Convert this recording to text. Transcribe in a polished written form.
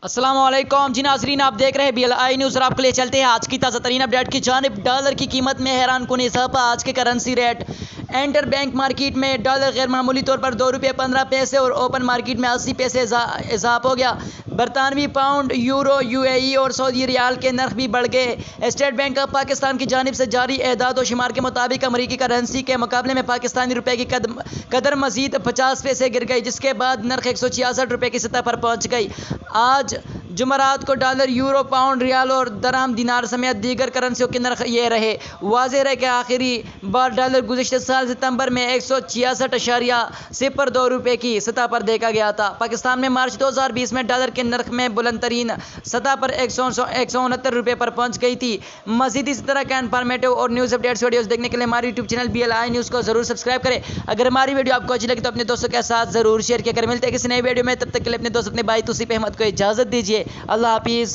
अस्सलाम वालेकुम जी नाज़रीन, आप देख रहे हैं BLI न्यूज़ और आपके लिए चलते हैं आज की ताज़ा तरीन अपडेट की जानिब। डॉलर की कीमत में हैरान कुन इजाफा। आज के currency rate inter bank market में डॉलर गैर मामूली तौर पर ₹2.15 और ओपन मार्केट में 80 पैसे इजाफा हो गया। बरतानवी पाउंड, यूरो, UAE और सऊदी रियाल के नर्ख भी बढ़ गए। स्टेट बैंक ऑफ पाकिस्तान की जानिब से जारी एदाद और शुमार के मुताबिक अमरीकी करेंसी के मुकाबले में पाकिस्तानी रुपये की कदर मजीद 50 पैसे गिर गई, जिसके बाद नर्ख 166 रुपये की सतह पर पहुँच गई। आज जुमरात को डॉलर, यूरो, पाउंड, रियाल और दरहम दिनार समेत दीगर करेंसियों के नर्ख ये रहे। वाज़ेह रहे कि आखिरी बार डॉलर गुज़िश्ता साल सितंबर में 166.02 रुपये की सतह पर देखा गया था। पाकिस्तान में मार्च 2020 में डॉलर के नर्ख में बुलंद तरीन सतह पर 169 रुपये पर पहुँच गई थी। मज़ीद इसी तरह का इन्फॉर्मेटिव और न्यूज़ अपडेट्स वीडियोज़ देखने के लिए हमारे यूट्यूब चैनल BLI न्यूज़ को ज़रूर सब्सक्राइब करें। अगर हमारी वीडियो आपको अच्छी लगी तो अपने दोस्तों के साथ ज़रूर शेयर किया करें। मिलते हैं किसी नई वीडियो में, तब तक के लिए अपने दोस्त अपने भाई तुसी पे अहमद को इजाज़त दीजिए। अल्लाह हाफिज़।